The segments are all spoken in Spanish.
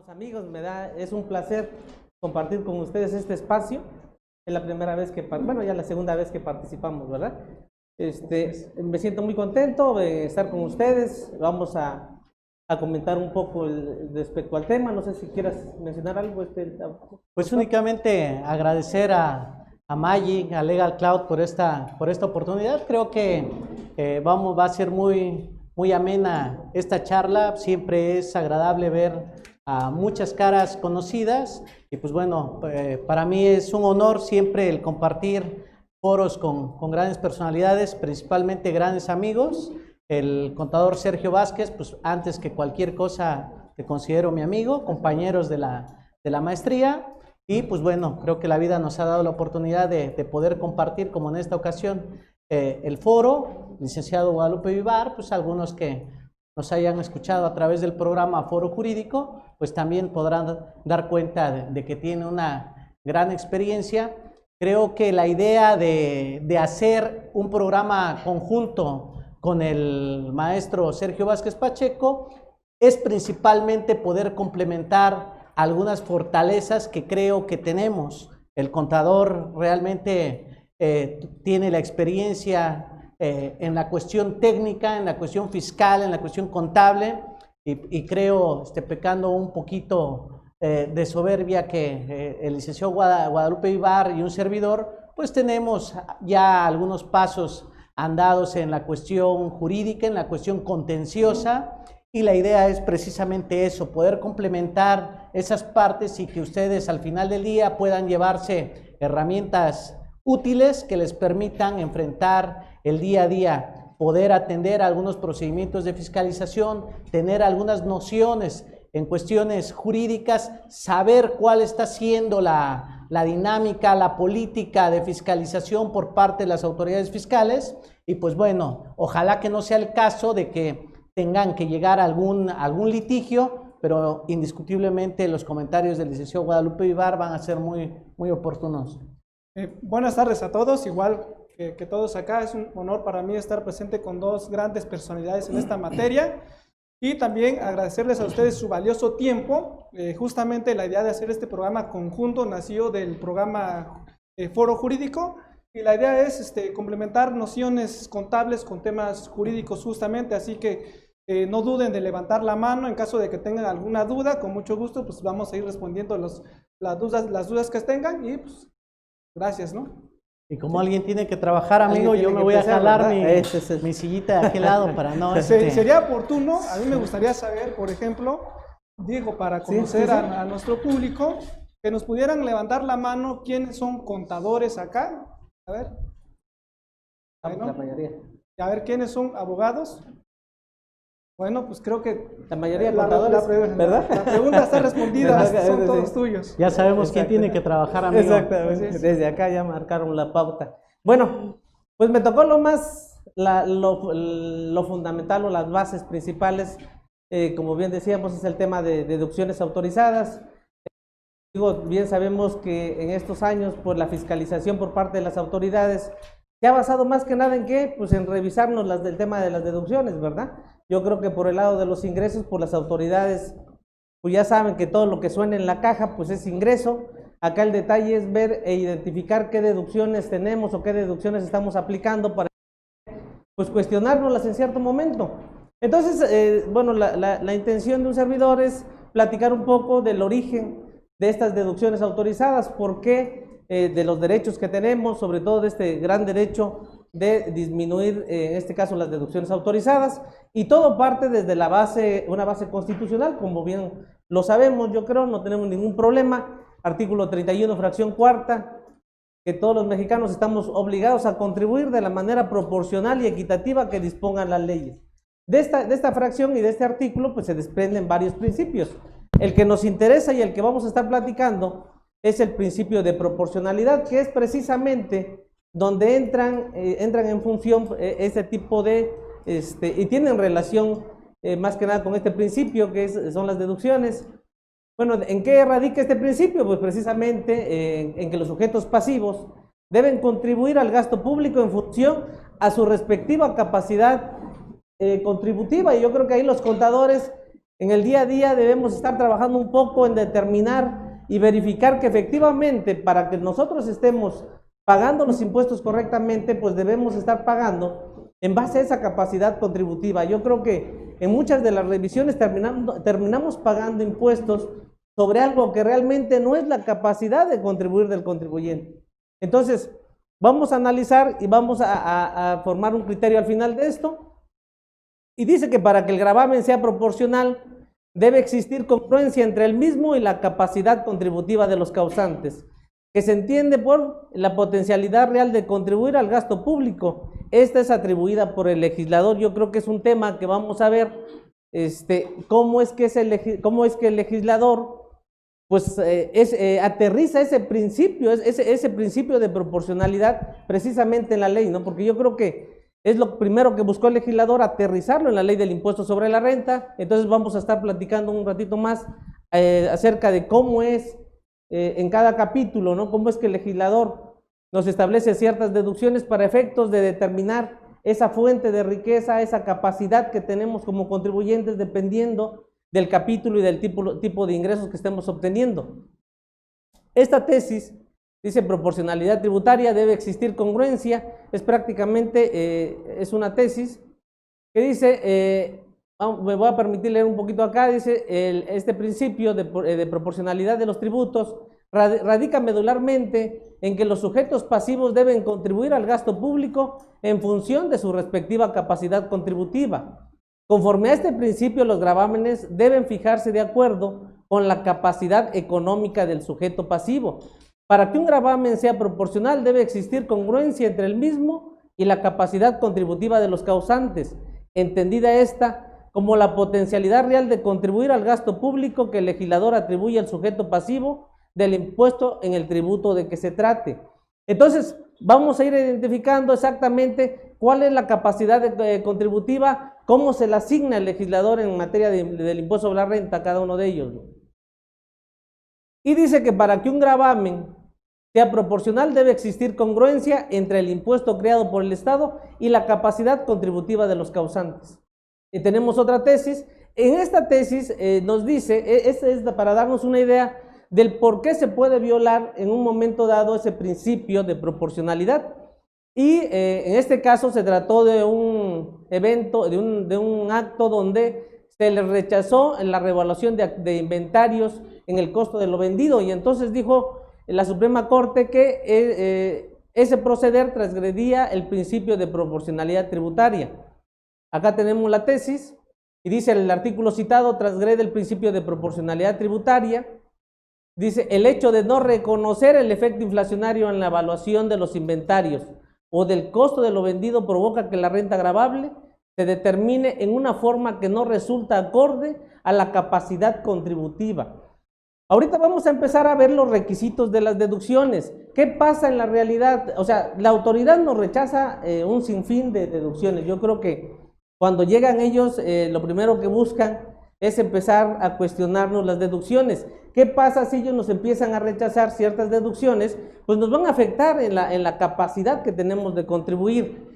Amigos, es un placer compartir con ustedes este espacio. Es la primera vez que, bueno, ya la segunda vez que participamos, ¿verdad? Me siento muy contento de estar con ustedes. Vamos a comentar un poco respecto al tema. No sé si quieras mencionar algo. Pues únicamente agradecer a Magic, a Legal Cloud por esta oportunidad. Creo que va a ser muy amena esta charla. Siempre es agradable ver a muchas caras conocidas y pues bueno, para mí es un honor siempre el compartir foros con grandes personalidades, principalmente grandes amigos. El contador Sergio Vázquez, pues antes que cualquier cosa te considero mi amigo, compañeros de la maestría, y pues bueno, creo que la vida nos ha dado la oportunidad de poder compartir, como en esta ocasión, el foro, licenciado Guadalupe Vivar, pues algunos que nos hayan escuchado a través del programa Foro Jurídico, pues también podrán dar cuenta de que tiene una gran experiencia. Creo que la idea de hacer un programa conjunto con el maestro Sergio Vázquez Pacheco es principalmente poder complementar algunas fortalezas que creo que tenemos. El contador realmente tiene la experiencia en la cuestión técnica, en la cuestión fiscal, en la cuestión contable, y creo, pecando un poquito de soberbia, que el licenciado Guadalupe Vivar y un servidor, pues tenemos ya algunos pasos andados en la cuestión jurídica, en la cuestión contenciosa, y la idea es precisamente eso, poder complementar esas partes y que ustedes al final del día puedan llevarse herramientas útiles que les permitan enfrentar el día a día, poder atender algunos procedimientos de fiscalización, tener algunas nociones en cuestiones jurídicas, saber cuál está siendo la dinámica, la política de fiscalización por parte de las autoridades fiscales, y pues bueno, ojalá que no sea el caso de que tengan que llegar a algún litigio, pero indiscutiblemente los comentarios del licenciado Guadalupe Vivar van a ser muy oportunos. Buenas tardes a todos, igual que todos acá, es un honor para mí estar presente con dos grandes personalidades en esta materia y también agradecerles a ustedes su valioso tiempo. Justamente la idea de hacer este programa conjunto nació del programa Foro Jurídico, y la idea es complementar nociones contables con temas jurídicos justamente, así que no duden de levantar la mano en caso de que tengan alguna duda. Con mucho gusto pues vamos a ir respondiendo las dudas que tengan, y pues gracias, ¿no? Y como alguien tiene que trabajar, amigo, yo me voy a jalar mi sillita de aquel lado para no... Sería oportuno, a mí me gustaría saber, por ejemplo, Diego, para conocer a nuestro público, que nos pudieran levantar la mano quiénes son contadores acá. A ver. Bueno, la mayoría. A ver, ¿quiénes son abogados? Bueno, pues creo que la mayoría de contadores, ¿verdad? La pregunta está respondida, son todos tuyos. Ya sabemos quién tiene que trabajar, amigo. Exactamente, desde acá ya marcaron la pauta. Bueno, pues me tocó lo fundamental o las bases principales, como bien decíamos, es el tema de deducciones autorizadas. Bien sabemos que en estos años, por la fiscalización por parte de las autoridades, se ha basado más que nada en qué, pues en revisarnos del tema de las deducciones, ¿verdad? Yo creo que por el lado de los ingresos, pues las autoridades, pues ya saben que todo lo que suena en la caja, pues es ingreso. Acá el detalle es ver e identificar qué deducciones tenemos o qué deducciones estamos aplicando para, pues, cuestionárnoslas en cierto momento. Entonces, bueno, la intención de un servidor es platicar un poco del origen de estas deducciones autorizadas, por qué, de los derechos que tenemos, sobre todo de este gran derecho de disminuir, en este caso, las deducciones autorizadas, y todo parte desde una base constitucional, como bien lo sabemos, yo creo, no tenemos ningún problema. Artículo 31, fracción cuarta, que todos los mexicanos estamos obligados a contribuir de la manera proporcional y equitativa que dispongan las leyes. De esta fracción y de este artículo, pues se desprenden varios principios. El que nos interesa y el que vamos a estar platicando es el principio de proporcionalidad, que es precisamente donde entran en función este tipo de, y tienen relación más que nada con este principio que son las deducciones. Bueno, ¿en qué radica este principio? Pues precisamente en que los sujetos pasivos deben contribuir al gasto público en función a su respectiva capacidad contributiva, y yo creo que ahí los contadores En el día a día debemos estar trabajando un poco en determinar y verificar que efectivamente para que nosotros estemos pagando los impuestos correctamente, pues debemos estar pagando en base a esa capacidad contributiva. Yo creo que en muchas de las revisiones terminamos pagando impuestos sobre algo que realmente no es la capacidad de contribuir del contribuyente. Entonces, vamos a analizar y vamos a formar un criterio al final de esto. Y dice que para que el gravamen sea proporcional, debe existir congruencia entre el mismo y la capacidad contributiva de los causantes, que se entiende por la potencialidad real de contribuir al gasto público. Esta es atribuida por el legislador. Yo creo que es un tema que vamos a ver, cómo es que el legislador pues aterriza ese principio de proporcionalidad precisamente en la ley, ¿no? Porque yo creo que es lo primero que buscó el legislador, aterrizarlo en la ley del impuesto sobre la renta. Entonces vamos a estar platicando un ratito más acerca de cómo es en cada capítulo, ¿no? Cómo es que el legislador nos establece ciertas deducciones para efectos de determinar esa fuente de riqueza, esa capacidad que tenemos como contribuyentes dependiendo del capítulo y del tipo de ingresos que estemos obteniendo. Esta tesis dice proporcionalidad tributaria, debe existir congruencia. Es prácticamente, es una tesis que dice, me voy a permitir leer un poquito acá, dice, este principio de proporcionalidad de los tributos radica medularmente en que los sujetos pasivos deben contribuir al gasto público en función de su respectiva capacidad contributiva. Conforme a este principio, los gravámenes deben fijarse de acuerdo con la capacidad económica del sujeto pasivo. Para que un gravamen sea proporcional, debe existir congruencia entre el mismo y la capacidad contributiva de los causantes, entendida esta como la potencialidad real de contribuir al gasto público que el legislador atribuye al sujeto pasivo del impuesto en el tributo de que se trate. Entonces, vamos a ir identificando exactamente cuál es la capacidad contributiva, cómo se la asigna el legislador en materia del impuesto sobre la renta a cada uno de ellos. Y dice que para que un gravamen sea proporcional debe existir congruencia entre el impuesto creado por el Estado y la capacidad contributiva de los causantes. Y tenemos otra tesis. En esta tesis nos dice, esta es para darnos una idea del por qué se puede violar en un momento dado ese principio de proporcionalidad. Y en este caso se trató de un evento, de un acto donde se le rechazó en la revaluación de inventarios en el costo de lo vendido, y entonces dijo la Suprema Corte que ese proceder transgredía el principio de proporcionalidad tributaria. Acá tenemos la tesis y dice: el artículo citado transgrede el principio de proporcionalidad tributaria. Dice: el hecho de no reconocer el efecto inflacionario en la evaluación de los inventarios o del costo de lo vendido provoca que la renta gravable se determine en una forma que no resulta acorde a la capacidad contributiva. Ahorita vamos a empezar a ver los requisitos de las deducciones. ¿Qué pasa en la realidad? O sea, la autoridad nos rechaza un sinfín de deducciones. Yo creo que cuando llegan ellos, lo primero que buscan es empezar a cuestionarnos las deducciones. ¿Qué pasa si ellos nos empiezan a rechazar ciertas deducciones? Pues nos van a afectar en la capacidad que tenemos de contribuir.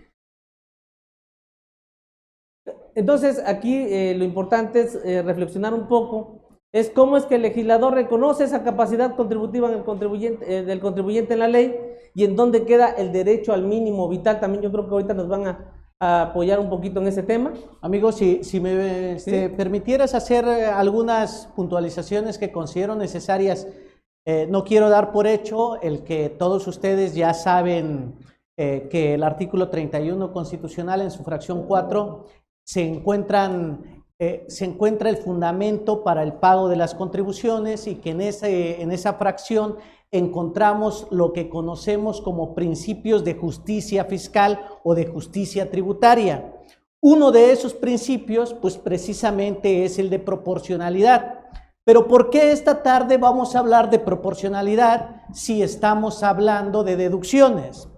Entonces, aquí lo importante es reflexionar un poco, es cómo es que el legislador reconoce esa capacidad contributiva en el contribuyente, del contribuyente en la ley, y en dónde queda el derecho al mínimo vital. También yo creo que ahorita nos van a apoyar un poquito en ese tema. Amigos, si me permitieras hacer algunas puntualizaciones que considero necesarias. No quiero dar por hecho el que todos ustedes ya saben que el artículo 31 constitucional en su fracción 4 se encuentra el fundamento para el pago de las contribuciones, y que en esa fracción encontramos lo que conocemos como principios de justicia fiscal o de justicia tributaria. Uno de esos principios, pues precisamente es el de proporcionalidad. Pero ¿por qué esta tarde vamos a hablar de proporcionalidad si estamos hablando de deducciones?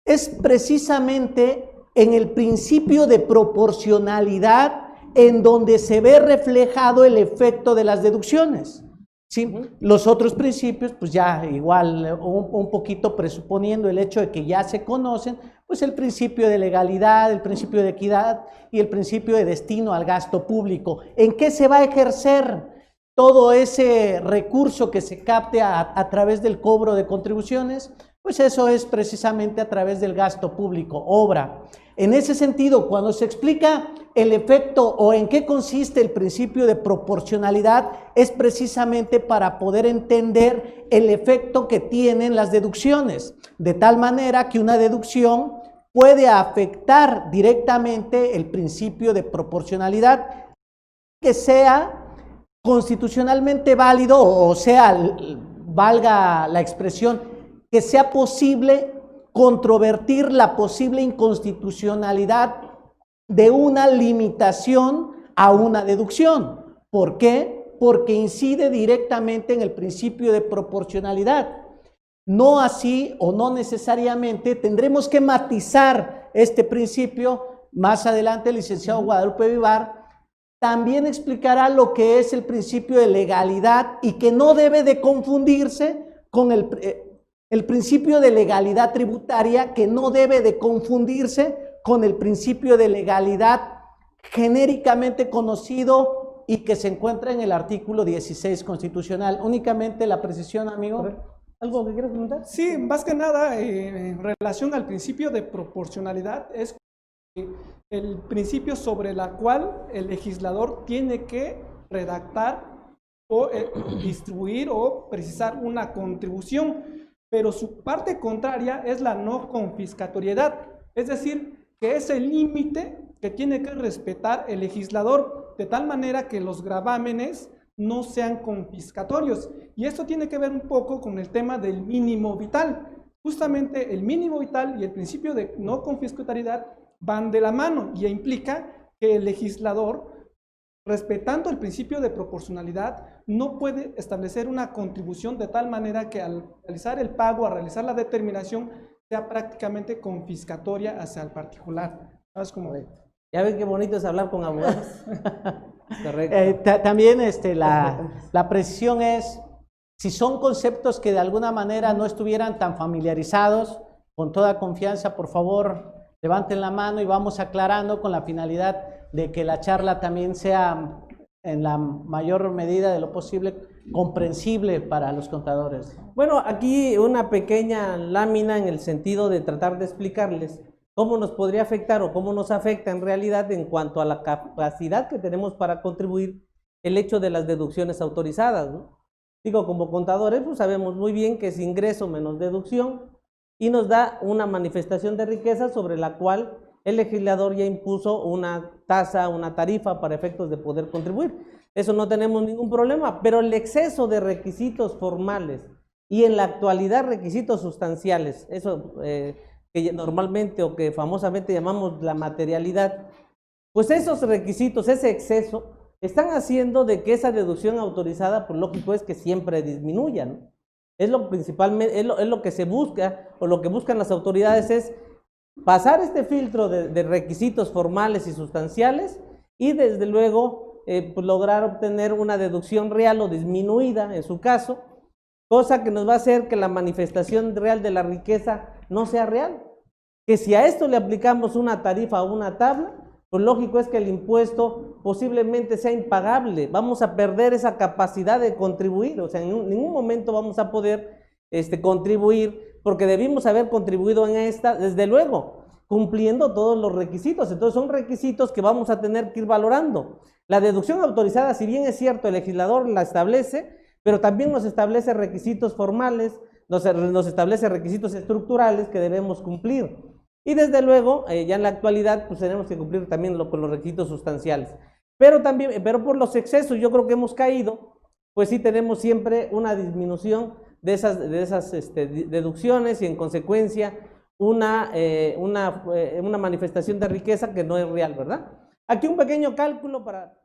Es precisamente en el principio de proporcionalidad en donde se ve reflejado el efecto de las deducciones. ¿Sí? Los otros principios, pues ya igual un poquito presuponiendo el hecho de que ya se conocen, pues el principio de legalidad, el principio de equidad y el principio de destino al gasto público. ¿En qué se va a ejercer todo ese recurso que se capte a través del cobro de contribuciones? Pues eso es precisamente a través del gasto público, obra. En ese sentido, cuando se explica el efecto o en qué consiste el principio de proporcionalidad, es precisamente para poder entender el efecto que tienen las deducciones, de tal manera que una deducción puede afectar directamente el principio de proporcionalidad, que sea constitucionalmente válido, o sea, valga la expresión, que sea posible controvertir la posible inconstitucionalidad de una limitación a una deducción. ¿Por qué? Porque incide directamente en el principio de proporcionalidad. No así o no necesariamente, tendremos que matizar este principio. Más adelante el licenciado Guadalupe Vivar también explicará lo que es el principio de legalidad y que no debe de confundirse con el principio de legalidad tributaria, que no debe de confundirse con el principio de legalidad genéricamente conocido y que se encuentra en el artículo 16 constitucional. Únicamente la precisión, amigo. ¿Algo que quieras comentar? Sí, más que nada, en relación al principio de proporcionalidad, es el principio sobre la cual el legislador tiene que redactar o distribuir o precisar una contribución, pero su parte contraria es la no confiscatoriedad, es decir, que es el límite que tiene que respetar el legislador, de tal manera que los gravámenes no sean confiscatorios. Y esto tiene que ver un poco con el tema del mínimo vital. Justamente el mínimo vital y el principio de no confiscatoriedad van de la mano y implica que el legislador, respetando el principio de proporcionalidad, no puede establecer una contribución de tal manera que al realizar el pago, al realizar la determinación, sea prácticamente confiscatoria hacia el particular. ¿Sabes cómo? Ya ven qué bonito es hablar con abogados. Correcto. También la precisión es, si son conceptos que de alguna manera no estuvieran tan familiarizados, con toda confianza, por favor, levanten la mano y vamos aclarando con la finalidad de que la charla también sea en la mayor medida de lo posible comprensible para los contadores. Bueno, aquí una pequeña lámina en el sentido de tratar de explicarles cómo nos podría afectar o cómo nos afecta en realidad en cuanto a la capacidad que tenemos para contribuir el hecho de las deducciones autorizadas, ¿no? Digo, como contadores, pues sabemos muy bien que es ingreso menos deducción y nos da una manifestación de riqueza sobre la cual el legislador ya impuso una tasa, una tarifa para efectos de poder contribuir. Eso no tenemos ningún problema, pero el exceso de requisitos formales y en la actualidad requisitos sustanciales, eso que normalmente o que famosamente llamamos la materialidad, pues esos requisitos, ese exceso, están haciendo de que esa deducción autorizada, pues lógico es que siempre disminuya, ¿no? Es lo principalmente, es lo que se busca, o lo que buscan las autoridades es pasar este filtro de requisitos formales y sustanciales y desde luego pues lograr obtener una deducción real o disminuida en su caso, cosa que nos va a hacer que la manifestación real de la riqueza no sea real. Que si a esto le aplicamos una tarifa o una tabla, pues lógico es que el impuesto posiblemente sea impagable, vamos a perder esa capacidad de contribuir, o sea, en ningún momento vamos a poder contribuir, porque debimos haber contribuido en esta, desde luego, cumpliendo todos los requisitos. Entonces son requisitos que vamos a tener que ir valorando. La deducción autorizada, si bien es cierto, el legislador la establece, pero también nos establece requisitos formales, nos establece requisitos estructurales que debemos cumplir. Y desde luego, ya en la actualidad, pues tenemos que cumplir también con los requisitos sustanciales. Pero por los excesos, yo creo que hemos caído, pues sí tenemos siempre una disminución de esas deducciones y en consecuencia una manifestación de riqueza que no es real, ¿verdad? Aquí un pequeño cálculo para